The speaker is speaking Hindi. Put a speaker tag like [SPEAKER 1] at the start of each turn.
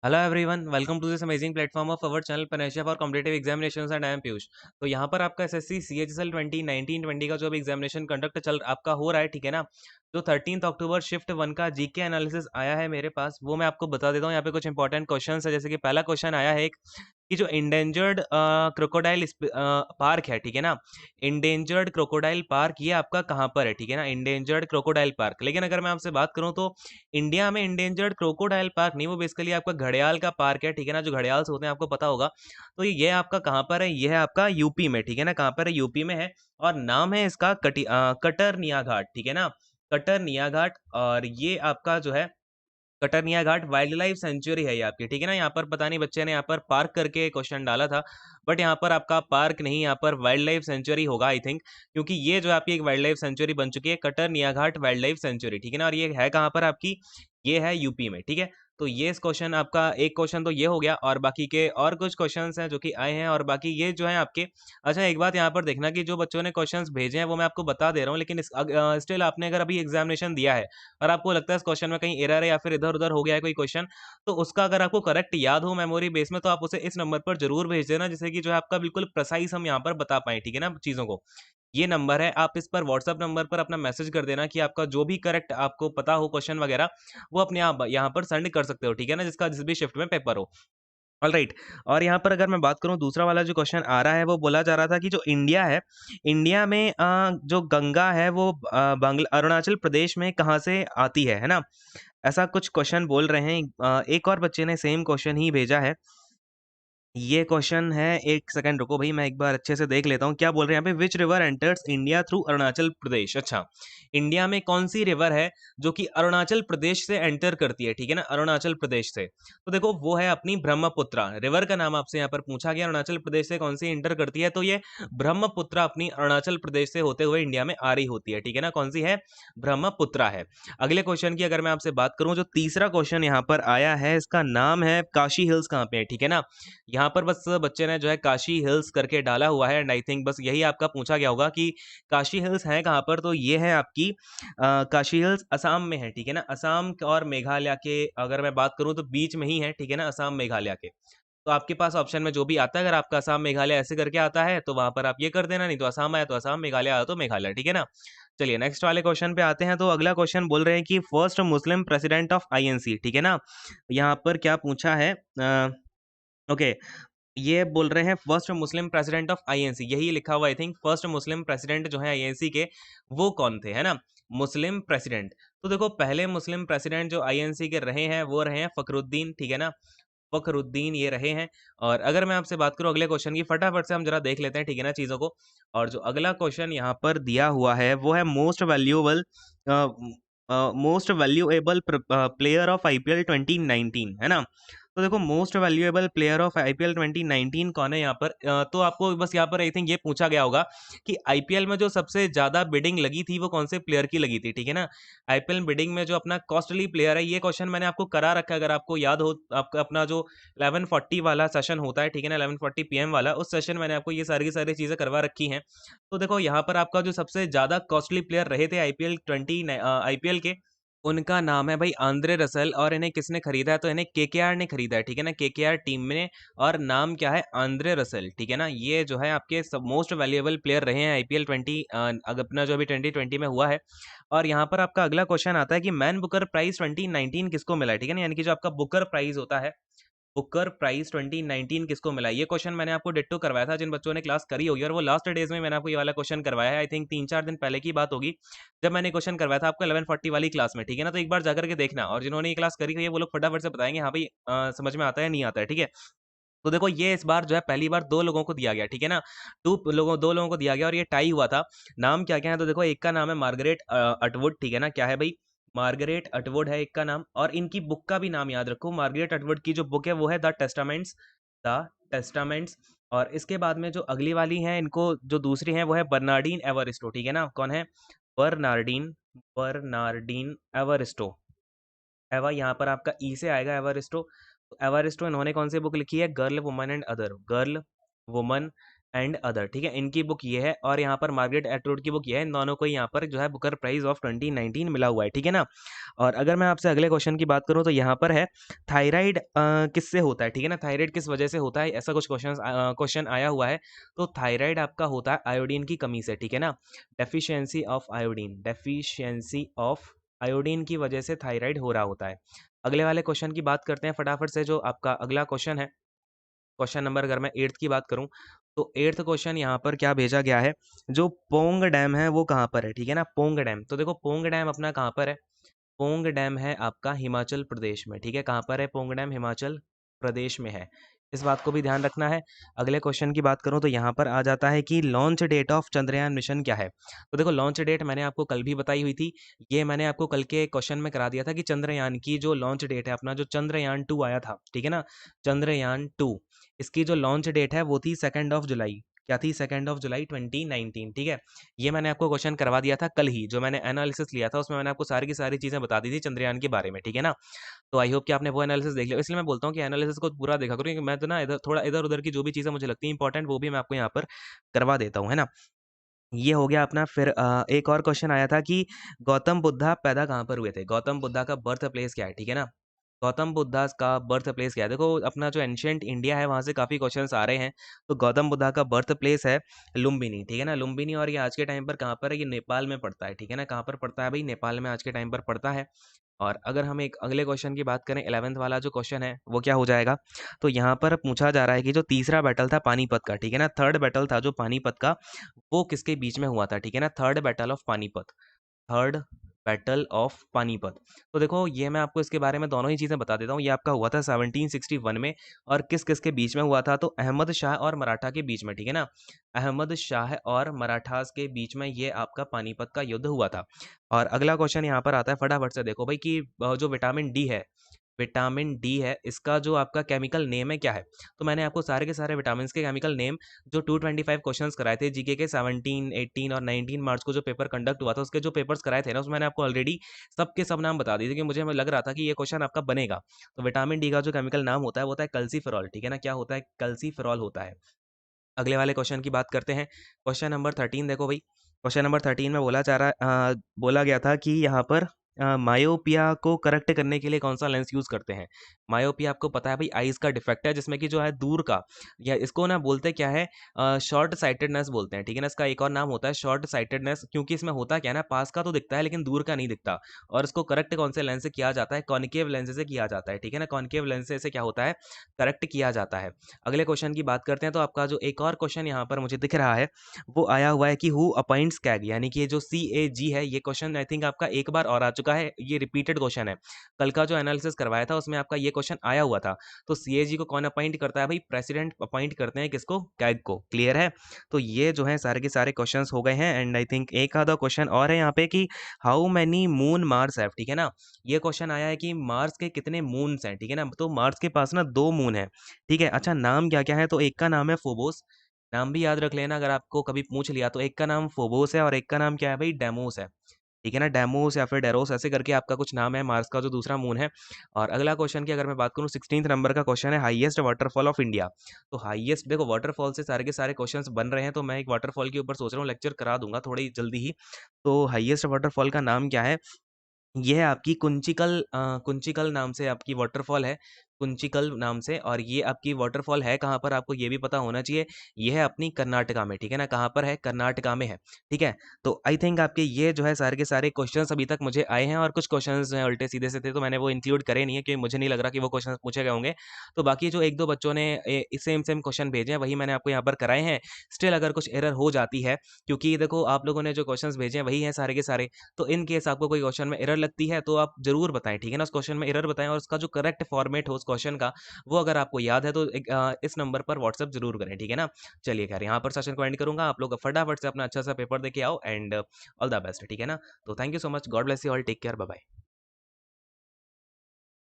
[SPEAKER 1] Hello everyone, welcome to this amazing platform of our channel panacea for competitive examinations and I am Piyush. तो यहाँ पर आपका एसएससी सीएचएसएल 2019-20 का जो भी एग्जामिनेशन कंडक्ट चल आपका हो रहा है, ठीक है ना। जो 13 अक्टूबर शिफ्ट 1 का जीके एनालिसिस आया है मेरे पास, वो मैं आपको बता देता हूँ। यहाँ पे कुछ इंपॉर्टेंट क्वेश्चन है, जैसे कि पहला क्वेश्चन आया है एक कि जो इंडेंजर्ड क्रोकोडाइल पार्क है, ठीक है ना। इंडेंजर्ड क्रोकोडाइल पार्क ये आपका कहाँ पर है, ठीक है ना। इंडेंजर्ड क्रोकोडाइल पार्क, लेकिन अगर मैं आपसे बात करूँ तो इंडिया में इंडेंजर्ड क्रोकोडाइल पार्क नहीं, वो बेसिकली आपका घड़ियाल का पार्क है, ठीक है ना। जो घड़ियाल होते हैं आपको पता होगा। तो ये आपका कहाँ पर है, ये है आपका यूपी में, ठीक है ना। कहाँ पर है, यूपी में है। और नाम है इसका कटरनिया घाट, ठीक है ना। कटरनिया घाट। और ये आपका जो है कटरनिया घाट वाइल्ड लाइफ सेंचुरी है ये आपकी, ठीक है ना। यहाँ पर पता नहीं बच्चे ने यहाँ पर पार्क करके क्वेश्चन डाला था, बट यहाँ पर आपका पार्क नहीं, यहाँ पर वाइल्ड लाइफ सेंचुरी होगा आई थिंक, क्योंकि ये जो आपकी एक वाइल्ड लाइफ सेंचुरी बन चुकी है, कटरनिया घाट वाइल्ड लाइफ सेंचुरी, ठीक है ना। और ये है कहाँ पर आपकी, ये है यूपी में, ठीक है। तो ये इस क्वेश्चन आपका एक क्वेश्चन तो ये हो गया, और बाकी के और कुछ क्वेश्चंस हैं जो कि आए हैं, और बाकी ये जो है आपके। अच्छा, एक बात यहाँ पर देखना कि जो बच्चों ने क्वेश्चंस भेजे हैं वो मैं आपको बता दे रहा हूँ, लेकिन स्टिल आपने अगर अभी एग्जामिनेशन दिया है और आपको लगता है इस क्वेश्चन में कहीं एरर है या फिर इधर-उधर हो गया है कोई क्वेश्चन, तो उसका अगर आपको करेक्ट याद हो मेमोरी बेस में, तो आप उसे इस नंबर पर ज़रूर भेज देना, जिससे कि जो है आपका बिल्कुल प्रिसाइज़ हम यहाँ पर बता पाएँ, ठीक है ना, चीज़ों को। ये नंबर है, आप इस पर व्हाट्सएप नंबर पर अपना मैसेज कर देना कि आपका जो भी करेक्ट आपको पता हो क्वेश्चन वगैरह, वो अपने आप यहाँ पर सेंड कर सकते हो, ठीक है ना, जिसका जिस भी शिफ्ट में पेपर हो। ऑलराइट। और यहाँ पर अगर मैं बात करूँ, दूसरा वाला जो क्वेश्चन आ रहा है, वो बोला जा रहा था कि जो इंडिया है, इंडिया में जो गंगा है वो अरुणाचल प्रदेश में कहाँ से आती है ना? ऐसा कुछ क्वेश्चन बोल रहे हैं। एक और बच्चे ने सेम क्वेश्चन ही भेजा है। ये क्वेश्चन है, एक सेकंड रुको भाई, मैं एक बार अच्छे से देख लेता हूँ क्या बोल रहे हैं यहाँ पे। Which river enters India through Arunachal Pradesh. अच्छा, इंडिया में कौन सी रिवर है जो कि अरुणाचल प्रदेश से एंटर करती है, ठीक है ना, अरुणाचल प्रदेश से। तो देखो वो है अपनी ब्रह्मपुत्रा। रिवर का नाम आपसे यहाँ पर पूछा गया, अरुणाचल प्रदेश से कौन सी एंटर करती है, तो ये ब्रह्मपुत्रा अपनी अरुणाचल प्रदेश से होते हुए इंडिया में आ रही होती है, ठीक है ना। कौन सी है, ब्रह्मपुत्रा है। अगले क्वेश्चन की अगर मैं आपसे बात करूं, जो तीसरा क्वेश्चन यहाँ पर आया है, इसका नाम है काशी हिल्स कहाँ पे है, ठीक है ना। यहाँ पर बस बच्चे ने जो है काशी हिल्स करके डाला हुआ है, एंड आई थिंक बस यही आपका पूछा गया होगा कि काशी हिल्स है कहाँ पर। तो ये है आपकी काशी हिल्स असम में है, ठीक है ना। असम और मेघालय के अगर मैं बात करूँ तो बीच में ही है, ठीक है ना, असम मेघालय के। तो आपके पास ऑप्शन में जो भी आता है, अगर आपका असम मेघालय ऐसे करके आता है तो वहां पर आप ये कर देना, नहीं तो असम आया तो असम, मेघालय आया तो मेघालय, ठीक है ना। चलिए नेक्स्ट वाले क्वेश्चन पे आते हैं। तो अगला क्वेश्चन बोल रहे हैं कि first Muslim president of INC, ठीक है ना। यहाँ पर क्या पूछा है, ओके, ये बोल रहे हैं first Muslim president of INC, यही लिखा हुआ I think. First Muslim president जो है आईएनसी के, वो कौन थे, है ना, मुस्लिम प्रेसिडेंट। तो देखो पहले मुस्लिम प्रेसिडेंट जो आईएनसी के रहे हैं वो रहे हैं फखरुद्दीन, ठीक है ना। फखरुद्दीन ये रहे हैं। और अगर मैं आपसे बात करूं अगले क्वेश्चन की, फटाफट से हम जरा देख लेते हैं, ठीक है ना, चीजों को। और जो अगला क्वेश्चन यहाँ पर दिया हुआ है वो है most valuable player of IPL 2019, है ना। तो देखो most valuable player of IPL 2019 कौन है यहाँ पर। तो आपको बस यहाँ पर आई थिंक ये पूछा गया होगा कि आईपीएल में जो सबसे ज्यादा बिडिंग लगी थी वो कौन से प्लेयर की लगी थी, ठीक है ना। आईपीएल बिडिंग में जो अपना कॉस्टली प्लेयर है, ये क्वेश्चन मैंने आपको करा रखा है, अगर आपको याद हो। आपका अपना जो 11:40 वाला सेशन होता है, ठीक है ना, 11:40 पीएम वाला, उस सेशन मैंने आपको ये सारी की सारी चीजें करवा रखी हैं। तो देखो यहाँ पर आपका जो सबसे ज्यादा कॉस्टली प्लेयर रहे थे आईपीएल के, उनका नाम है भाई आंद्रे रसल। और इन्हें किसने खरीदा है, तो इन्हें केकेआर ने खरीदा है, ठीक है ना, केकेआर टीम में। और नाम क्या है, आंद्रे रसल, ठीक है ना। ये जो है आपके सब मोस्ट वैल्यूएबल प्लेयर रहे हैं आईपीएल अपना जो अभी 2020 में हुआ है। और यहाँ पर आपका अगला क्वेश्चन आता है कि मैन बुकर प्राइज 2019 किसको मिला है, ठीक है ना। यानी कि जो आपका बुकर प्राइज होता है, बुकर प्राइज 2019 किसको मिला, ये क्वेश्चन मैंने आपको डिट्टो करवाया था, जिन बच्चों ने क्लास करी होगी। और वो लास्ट डेज में मैंने आपको ये वाला क्वेश्चन करवाया है, आई थिंक 3-4 दिन पहले की बात होगी, जब मैंने क्वेश्चन करवाया था आपको 11:40 वाली क्लास में, ठीक है ना। तो एक बार जाकर के देखना, और जिन्होंने ये क्लास करी हुई है वो लोग फटाफट से बताएंगे हाँ भाई समझ में आता है नहीं आता है, ठीक है। तो देखो ये इस बार जो है पहली बार दो लोगों को दिया गया, ठीक है ना। दो लोगों को दिया गया और ये टाई हुआ था। नाम क्या क्या है, तो देखो एक का नाम है मार्गरेट अटवुड, ठीक है ना। क्या है भाई, मार्गरेट अटवुड है एक का नाम। और इनकी बुक का भी नाम याद रखो, मार्गरेट अटवुड की जो बुक है वो है द टेस्टामेंट्स। और इसके बाद में जो अगली वाली है, इनको जो दूसरी है वो है बर्नार्डिन एवरिस्टो, ठीक है ना। कौन है, बर्नार्डिन बर्नार्डिन एवरिस्टो। एवा यहाँ पर आपका ई से आएगा, एवरिस्टो। तो एवरिस्टो इन्होंने कौन सी बुक लिखी है, girl woman and other, girl woman and other, ठीक है, इनकी बुक ये है और यहाँ पर मार्गरेट एटवुड की बुक ये है। इन दोनों को यहाँ पर जो है बुकर प्राइज ऑफ 2019 मिला हुआ है, ठीक है ना। और अगर मैं आपसे अगले क्वेश्चन की बात करूँ तो यहाँ पर है थायराइड किससे होता है, ठीक है ना, थायराइड किस वजह से होता है, ऐसा कुछ क्वेश्चन आया हुआ है। तो थायराइड आपका होता है आयोडीन की कमी से, ठीक है ना, deficiency of iodine, deficiency of iodine की वजह से थायराइड हो रहा होता है। अगले वाले क्वेश्चन की बात करते हैं फटाफट से, जो आपका अगला क्वेश्चन है। क्वेश्चन नंबर अगर मैं 8th की बात करूं तो 8th क्वेश्चन यहाँ पर क्या भेजा गया है, जो पोंग डैम है वो कहाँ पर है, ठीक है ना, पोंग डैम। तो देखो पोंग डैम अपना कहाँ पर है, पोंग डैम है आपका हिमाचल प्रदेश में, ठीक है, कहाँ पर है पोंग डैम, हिमाचल प्रदेश में है। इस बात को भी ध्यान रखना है। अगले क्वेश्चन की बात करूं तो यहाँ पर आ जाता है कि launch date of Chandrayaan mission क्या है। तो देखो लॉन्च डेट मैंने आपको कल भी बताई हुई थी, ये मैंने आपको कल के क्वेश्चन में करा दिया था कि चंद्रयान की जो लॉन्च डेट है अपना, जो चंद्रयान 2 आया था, ठीक है ना, चंद्रयान 2, इसकी जो लॉन्च डेट है वो थी 2 जुलाई, क्या थी, 2 जुलाई 2019, ठीक है। ये मैंने आपको क्वेश्चन करवा दिया था कल ही, जो मैंने एनालिसिस लिया था उसमें मैंने आपको सारी की सारी चीजें बता दी थी चंद्रयान के बारे में, ठीक है ना। तो आई होप कि आपने वो एनालिसिस देख लिया, इसलिए मैं बोलता हूँ कि एनालिसिस को पूरा देखा करो, क्योंकि मैं तो ना इधर थोड़ा इधर उधर की जो भी चीजें मुझे लगती है इंपॉर्टेंट वो भी मैं आपको यहाँ पर करवा देता हूँ, है ना। ये हो गया अपना। फिर एक और क्वेश्चन आया था कि गौतम बुद्धा पैदा कहाँ पर हुए थे, गौतम बुद्धा का बर्थ प्लेस क्या है, ठीक है ना, गौतम बुद्धा का बर्थ प्लेस क्या है। देखो अपना जो एंशियंट इंडिया है वहां से काफी क्वेश्चंस आ रहे हैं। तो गौतम बुद्धा का बर्थ प्लेस है लुम्बिनी, ठीक है ना, लुम्बिनी। और ये आज के टाइम पर कहाँ पर है, ये नेपाल में पड़ता है, ठीक है ना, कहाँ पर पड़ता है भाई, नेपाल में आज के टाइम पर पड़ता है। और अगर हम एक अगले क्वेश्चन की बात करें, 11th वाला जो क्वेश्चन है वो क्या हो जाएगा, तो यहाँ पर पूछा जा रहा है कि जो तीसरा बैटल था पानीपत का, ठीक है ना, थर्ड बैटल था जो पानीपत का, वो किसके बीच में हुआ था, ठीक है ना, third battle of Panipat, third battle of Panipat. तो देखो ये मैं आपको इसके बारे में दोनों ही चीज़ें बता देता हूँ। ये आपका हुआ था 1761 में, और किस किस के बीच में हुआ था, तो अहमद शाह और मराठा के बीच में, ठीक है ना, अहमद शाह और मराठास के बीच में ये आपका पानीपत का युद्ध हुआ था। और अगला क्वेश्चन यहाँ पर आता है, फटाफट से देखो भाई कि जो विटामिन डी है, विटामिन डी है, इसका जो आपका केमिकल नेम है क्या है। तो मैंने आपको सारे के सारे विटामिन के केमिकल नेम जो 225 क्वेश्चंस कराए थे जीके के 17, 18 और 19 मार्च को जो पेपर कंडक्ट हुआ था, उसके जो पेपर्स कराए थे ना, उसमें मैंने आपको ऑलरेडी सब के सब नाम बता दिए थे, कि मुझे लग रहा था कि ये क्वेश्चन आपका बनेगा। तो विटामिन डी का जो केमिकल नाम होता है वो होता है कल्सीफेरॉल, ठीक है ना, क्या होता है, कल्सीफेरॉल होता है। अगले वाले क्वेश्चन की बात करते हैं। क्वेश्चन नंबर 13 देखो भाई, क्वेश्चन नंबर 13 में बोला गया था कि यहाँ पर मायोपिया को करेक्ट करने के लिए कौन सा लेंस यूज करते हैं। मायोपिया आपको पता है भाई आईज का डिफेक्ट है, जिसमें कि जो है दूर का, या इसको ना बोलते क्या है, शॉर्ट साइटेडनेस बोलते हैं, ठीक है ना, इसका एक और नाम होता है शॉर्ट साइटेडनेस, क्योंकि इसमें होता क्या है ना, पास का तो दिखता है लेकिन दूर का नहीं दिखता। और इसको करेक्ट कौन से लेंस से किया जाता है, कॉनकेव लेंस से किया जाता है, ठीक है ना, कॉनकेव लेंस से क्या होता है, करेक्ट किया जाता है। अगले क्वेश्चन की बात करते हैं, तो आपका जो एक और क्वेश्चन यहाँ पर मुझे दिख रहा है वो आया हुआ है कि हु अपॉइंट्स कैग, यानी कि ये जो CAG है, ये क्वेश्चन आई थिंक आपका एक बार और आ चुका है, ये रिपीटेड क्वेश्चन है। कल का जो एनालिसिस करवाया था उसमें आपका ये क्वेश्चन आया हुआ था। तो CAG को कौन अपॉइंट करता है भाई, प्रेसिडेंट अपॉइंट करते हैं किसको, कैग को, क्लियर है। तो ये जो है सारे के सारे क्वेश्चंस हो गए हैं। एंड आई थिंक एक आधा क्वेश्चन और है यहाँ पे कि how many moon Mars have, ठीक है ना, ये क्वेश्चन आया है कि मार्स के कितने मून्स हैं, ठीक है ना, तो मार्स के पास ना 2 मून है, ठीक है। अच्छा नाम क्या क्या है, तो एक का नाम है फोबोस, नाम भी याद रख लेना अगर आपको कभी पूछ लिया, तो एक का नाम फोबोस है और एक का नाम क्या है भाई, डेमोस है, ठीक है ना, डेमोस या फिर डेरोस, ऐसे करके आपका कुछ नाम है मार्स का जो दूसरा मून है। और अगला क्वेश्चन की अगर मैं बात करूँ, 16th नंबर का क्वेश्चन है, हाईएस्ट वाटरफॉल ऑफ इंडिया। तो हाईएस्ट, देखो वाटरफॉल से सारे के सारे क्वेश्चंस बन रहे हैं, तो मैं एक वाटरफॉल के ऊपर सोच रहा हूँ लेक्चर करा दूंगा थोड़ी जल्दी ही। तो हाईएस्ट वाटरफॉल का नाम क्या है, ये है आपकी कुंचिकल नाम से आपकी वाटरफॉल है, कुंचिकल नाम से। और ये आपकी वाटरफॉल है कहाँ पर, आपको ये भी पता होना चाहिए, ये है अपनी कर्नाटका में, ठीक है ना, कहाँ पर है, कर्नाटका में है, ठीक है। तो आई थिंक आपके ये जो है सारे के सारे क्वेश्चंस अभी तक मुझे आए हैं, और कुछ क्वेश्चंस जो हैं उल्टे सीधे से थे, तो मैंने वो इंक्लूड करे नहीं है, क्योंकि मुझे नहीं लग रहा कि वो क्वेश्चन पूछे गए होंगे। तो बाकी जो एक दो बच्चों ने सेम सेम क्वेश्चन भेजे हैं वही मैंने आपको यहाँ पर कराए हैं। स्टिल अगर कुछ एरर हो जाती है, क्योंकि देखो आप लोगों ने जो क्वेश्चन भेजे हैं वही हैं सारे के सारे, तो इन केस आपको कोई क्वेश्चन में एरर लगती है तो आप जरूर बताएं, ठीक है ना, उस क्वेश्चन में एरर बताएं, और उसका जो करेक्ट फॉर्मेट हो उस क्वेश्चन का, वो अगर आपको याद है तो इस नंबर पर व्हाट्सअप जरूर करें, ठीक है ना। चलिए खैर यहाँ पर सेशन को एंड करूंगा, आप लोग फटाफट से अपना अच्छा सा पेपर दे के आओ, एंड ऑल द बेस्ट, ठीक है ना। तो thank you so much, God bless you all, take care, bye bye.